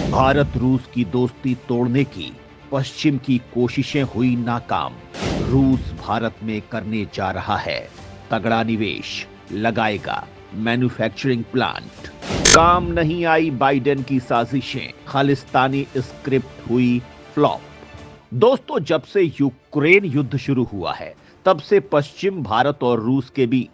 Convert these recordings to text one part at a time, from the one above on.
भारत रूस की दोस्ती तोड़ने की पश्चिम की कोशिशें हुई नाकाम। रूस भारत में करने जा रहा है तगड़ा निवेश, लगाएगा मैन्युफैक्चरिंग प्लांट। काम नहीं आई बाइडेन की साजिशें, खालिस्तानी स्क्रिप्ट हुई फ्लॉप। दोस्तों, जब से यूक्रेन युद्ध शुरू हुआ है तब से पश्चिम भारत और रूस के बीच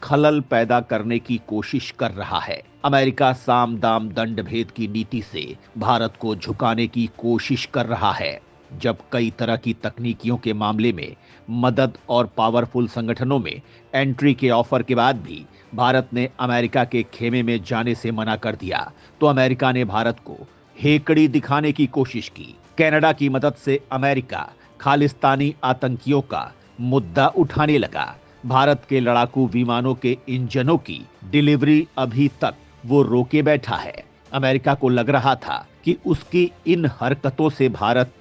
खलल पैदा करने की कोशिश कर रहा है। अमेरिका साम दाम दंड भेद की नीति से भारत को झुकाने की कोशिश कर रहा है। जब कई तरह की तकनीकियों के मामले में मदद और पावरफुल संगठनों में एंट्री के ऑफर के बाद भी भारत ने अमेरिका के खेमे में जाने से मना कर दिया, तो अमेरिका ने भारत को हेकड़ी दिखाने की कोशिश की। कनाडा की मदद से अमेरिका खालिस्तानी आतंकियों का मुद्दा उठाने लगा। भारत के लड़ाकू विमानों के इंजनों की डिलीवरी अभी तक वो रोके बैठा है। अमेरिका को लग रहा था कि उसकी इन हरकतों से भारत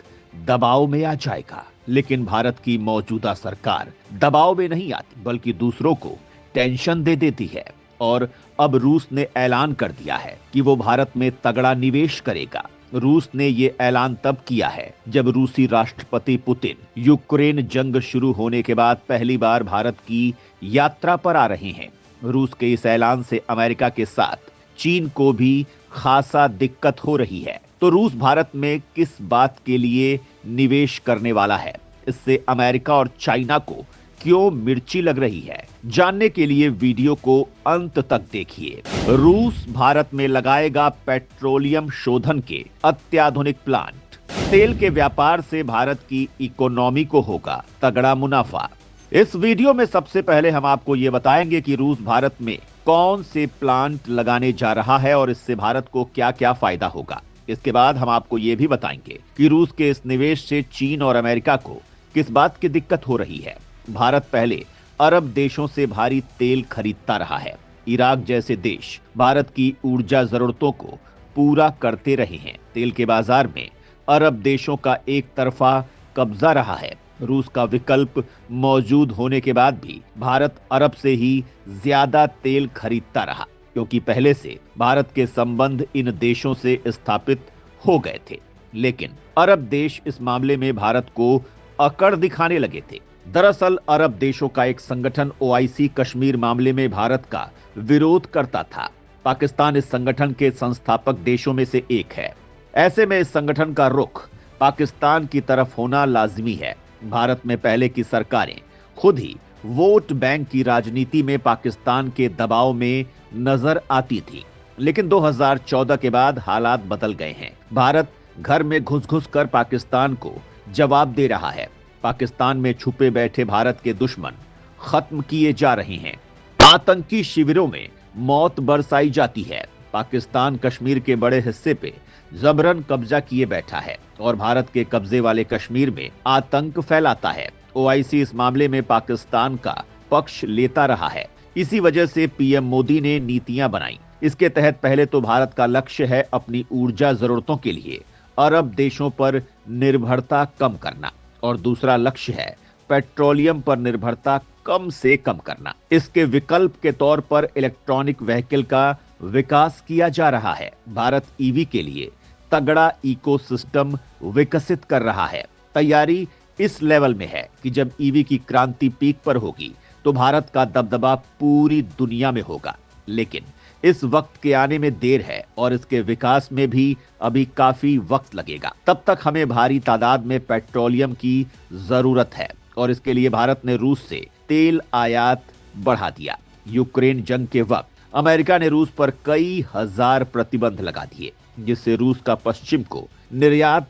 दबाव में आ जाएगा, लेकिन भारत की मौजूदा सरकार दबाव में नहीं आती बल्कि दूसरों को टेंशन दे देती है। और अब रूस ने ऐलान कर दिया है कि वो भारत में तगड़ा निवेश करेगा। रूस ने ये ऐलान तब किया है जब रूसी राष्ट्रपति पुतिन यूक्रेन जंग शुरू होने के बाद पहली बार भारत की यात्रा पर आ रहे हैं। रूस के इस ऐलान से अमेरिका के साथ चीन को भी खासा दिक्कत हो रही है। तो रूस भारत में किस बात के लिए निवेश करने वाला है, इससे अमेरिका और चाइना को क्यों मिर्ची लग रही है, जानने के लिए वीडियो को अंत तक देखिए। रूस भारत में लगाएगा पेट्रोलियम शोधन के अत्याधुनिक प्लांट। तेल के व्यापार से भारत की इकोनॉमी को होगा तगड़ा मुनाफा। इस वीडियो में सबसे पहले हम आपको ये बताएंगे कि रूस भारत में कौन से प्लांट लगाने जा रहा है और इससे भारत को क्या क्या फायदा होगा। इसके बाद हम आपको ये भी बताएंगे कि रूस के इस निवेश से चीन और अमेरिका को किस बात की दिक्कत हो रही है। भारत पहले अरब देशों से भारी तेल खरीदता रहा है। इराक जैसे देश भारत की ऊर्जा जरूरतों को पूरा करते रहे हैं। तेल के बाजार में अरब देशों का एक तरफा कब्जा रहा है। रूस का विकल्प मौजूद होने के बाद भी भारत अरब से ही ज्यादा तेल खरीदता रहा, क्योंकि पहले से भारत के संबंध इन देशों से स्थापित हो गए थे। लेकिन अरब देश इस मामले में भारत को अकड़ दिखाने लगे थे। दरअसल अरब देशों का एक संगठन ओआईसी कश्मीर मामले में भारत का विरोध करता था। पाकिस्तान इस संगठन के संस्थापक देशों में से एक है। ऐसे में इस संगठन का रुख पाकिस्तान की तरफ होना लाजिमी है। भारत में पहले की सरकारें खुद ही वोट बैंक की राजनीति में पाकिस्तान के दबाव में नजर आती थी, लेकिन 2014 के बाद हालात बदल गए हैं। भारत घर में घुस-घुस कर पाकिस्तान को जवाब दे रहा है। पाकिस्तान में छुपे बैठे भारत के दुश्मन खत्म किए जा रहे हैं। आतंकी शिविरों में मौत बरसाई जाती है। पाकिस्तान कश्मीर के बड़े हिस्से पे जबरन कब्जा किए बैठा है और भारत के कब्जे वाले कश्मीर में आतंक फैलाता है। ओआईसी इस मामले में पाकिस्तान का पक्ष लेता रहा है। इसी वजह से पीएम मोदी ने नीतियां बनाई। इसके तहत पहले तो भारत का लक्ष्य है अपनी ऊर्जा जरूरतों के लिए अरब देशों पर निर्भरता कम करना, और दूसरा लक्ष्य है पेट्रोलियम पर निर्भरता कम से कम करना। इसके विकल्प के तौर पर इलेक्ट्रॉनिक व्हीकल का विकास किया जा रहा है। भारत ईवी के लिए तगड़ा इकोसिस्टम विकसित कर रहा है। तैयारी इस लेवल में है कि जब ईवी की क्रांति पीक पर होगी तो भारत का दबदबा पूरी दुनिया में होगा। लेकिन इस वक्त के आने में देर है और इसके विकास में भी अभी काफी वक्त लगेगा। तब तक हमें भारी तादाद में पेट्रोलियम की जरूरत है और इसके लिए भारत ने रूस से तेल आयात बढ़ा दिया। यूक्रेन जंग के वक्त अमेरिका ने रूस पर कई हजार प्रतिबंध लगा दिए, जिससे रूस का पश्चिम को निर्यात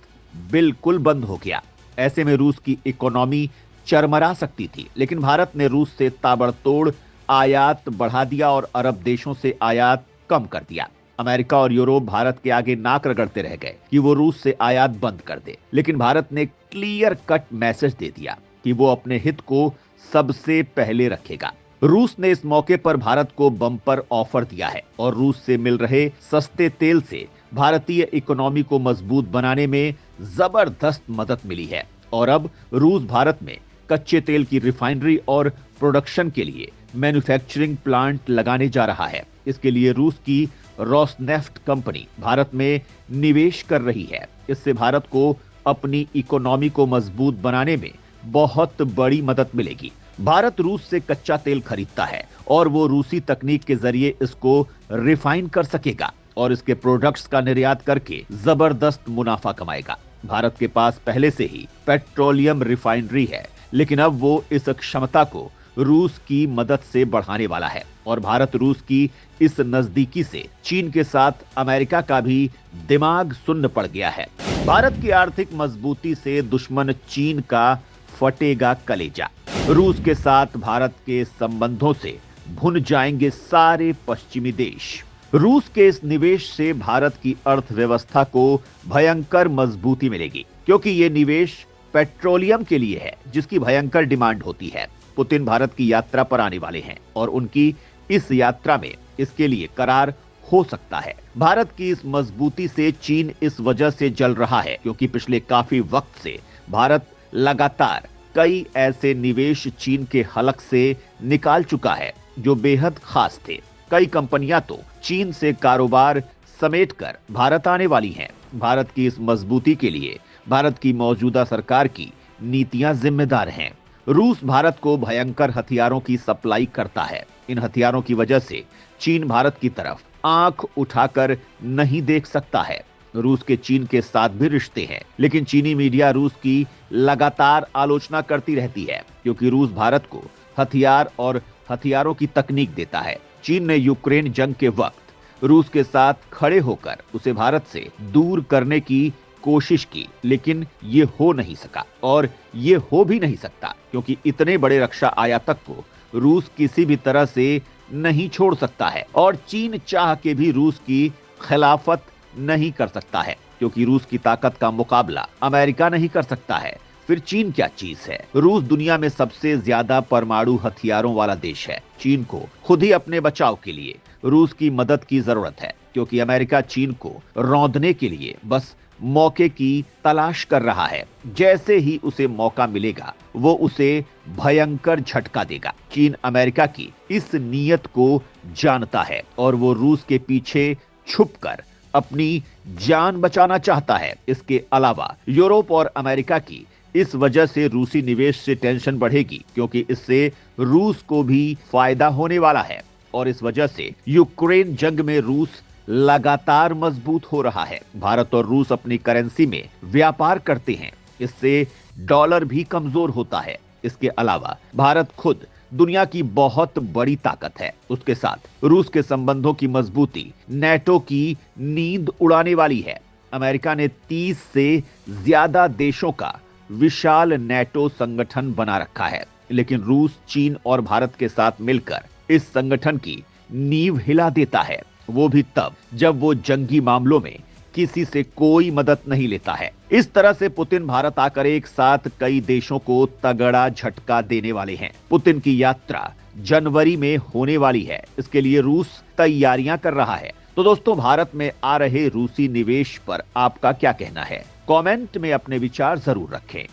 बिल्कुल बंद हो गया। ऐसे में रूस की इकोनॉमी चरमरा सकती थी, लेकिन भारत ने रूस से ताबड़तोड़ आयात बढ़ा दिया और अरब देशों से आयात कम कर दिया। अमेरिका और यूरोप भारत के आगे नाक रगड़ते रह गए कि वो रूस से आयात बंद कर दे, लेकिन भारत ने क्लियर कट मैसेज दे दिया कि वो अपने हित को सबसे पहले रखेगा। रूस ने इस मौके पर भारत को बम्पर ऑफर दिया है और रूस से मिल रहे सस्ते तेल से भारतीय इकोनॉमी को मजबूत बनाने में जबरदस्त मदद मिली है। और अब रूस भारत में कच्चे तेल की रिफाइनरी और प्रोडक्शन के लिए मैन्युफैक्चरिंग प्लांट लगाने जा रहा है। इसके लिए रूस की रोसनेफ्ट कंपनी भारत में निवेश कर रही है। इससे भारत को अपनी इकोनॉमी को मजबूत बनाने में बहुत बड़ी मदद मिलेगी। भारत रूस से कच्चा तेल खरीदता है और वो रूसी तकनीक के जरिए इसको रिफाइन कर सकेगा और इसके प्रोडक्ट्स का निर्यात करके जबरदस्त मुनाफा कमाएगा। भारत के पास पहले से ही पेट्रोलियम रिफाइनरी है, लेकिन अब वो इस क्षमता को रूस की मदद से बढ़ाने वाला है और भारत रूस की इस नजदीकी से चीन के साथ अमेरिका का भी दिमाग सुन्न पड़ गया है। भारत की आर्थिक मजबूती से दुश्मन चीन का फटेगा कलेजा। रूस के साथ भारत के संबंधों से भुन जाएंगे सारे पश्चिमी देश। रूस के इस निवेश से भारत की अर्थव्यवस्था को भयंकर मजबूती मिलेगी, क्योंकि ये निवेश पेट्रोलियम के लिए है जिसकी भयंकर डिमांड होती है। पुतिन भारत की यात्रा पर आने वाले हैं और उनकी इस यात्रा में इसके लिए करार हो सकता है। भारत की इस मजबूती से चीन इस वजह से जल रहा है क्योंकि पिछले काफी वक्त से भारत लगातार कई ऐसे निवेश चीन के हलक से निकाल चुका है जो बेहद खास थे। कई कंपनियां तो चीन से कारोबार समेटकर भारत आने वाली हैं। भारत की इस मजबूती के लिए भारत की मौजूदा सरकार की नीतियां जिम्मेदार हैं। रूस भारत को भयंकर हथियारों की सप्लाई करता है। इन हथियारों की वजह से चीन भारत की तरफ आंख उठाकर नहीं देख सकता है। रूस के चीन के साथ भी रिश्ते हैं, लेकिन चीनी मीडिया रूस की लगातार आलोचना करती रहती है क्योंकि रूस भारत को हथियार और हथियारों की तकनीक देता है। चीन ने यूक्रेन जंग के वक्त रूस के साथ खड़े होकर उसे भारत से दूर करने की कोशिश की, लेकिन ये हो नहीं सका और ये हो भी नहीं सकता क्योंकि इतने बड़े रक्षा आयातक को रूस किसी भी तरह से नहीं छोड़ सकता है और चीन चाह के भी रूस की खिलाफत नहीं कर सकता है क्योंकि रूस की ताकत का मुकाबला अमेरिका नहीं कर सकता है। फिर चीन क्या चीज है? रूस दुनिया में सबसे ज्यादा परमाणु हथियारों वाला देश है। चीन को खुद ही अपने बचाव के लिए रूस की मदद की जरूरत है क्योंकि अमेरिका चीन को रौंदने के लिए बस मौके की तलाश कर रहा है। जैसे ही उसे मौका मिलेगा वो उसे भयंकर झटका देगा। चीन अमेरिका की इस नीयत को जानता है और वो रूस के पीछे छुपकर अपनी जान बचाना चाहता है। इसके अलावा यूरोप और अमेरिका की इस वजह से रूसी निवेश से टेंशन बढ़ेगी क्योंकि इससे रूस को भी फायदा होने वाला है और इस वजह से यूक्रेन जंग में रूस लगातार मजबूत हो रहा है। भारत और रूस अपनी करेंसी में व्यापार करते हैं, इससे डॉलर भी कमजोर होता है। इसके अलावा भारत खुद दुनिया की बहुत बड़ी ताकत है। उसके साथ रूस के संबंधों की मजबूती नेटो की नींद उड़ाने वाली है। अमेरिका ने 30 से ज्यादा देशों का विशाल नेटो संगठन बना रखा है, लेकिन रूस चीन और भारत के साथ मिलकर इस संगठन की नींव हिला देता है, वो भी तब जब वो जंगी मामलों में किसी से कोई मदद नहीं लेता है। इस तरह से पुतिन भारत आकर एक साथ कई देशों को तगड़ा झटका देने वाले हैं। पुतिन की यात्रा जनवरी में होने वाली है, इसके लिए रूस तैयारियां कर रहा है। तो दोस्तों, भारत में आ रहे रूसी निवेश पर आपका क्या कहना है? कमेंट में अपने विचार जरूर रखें।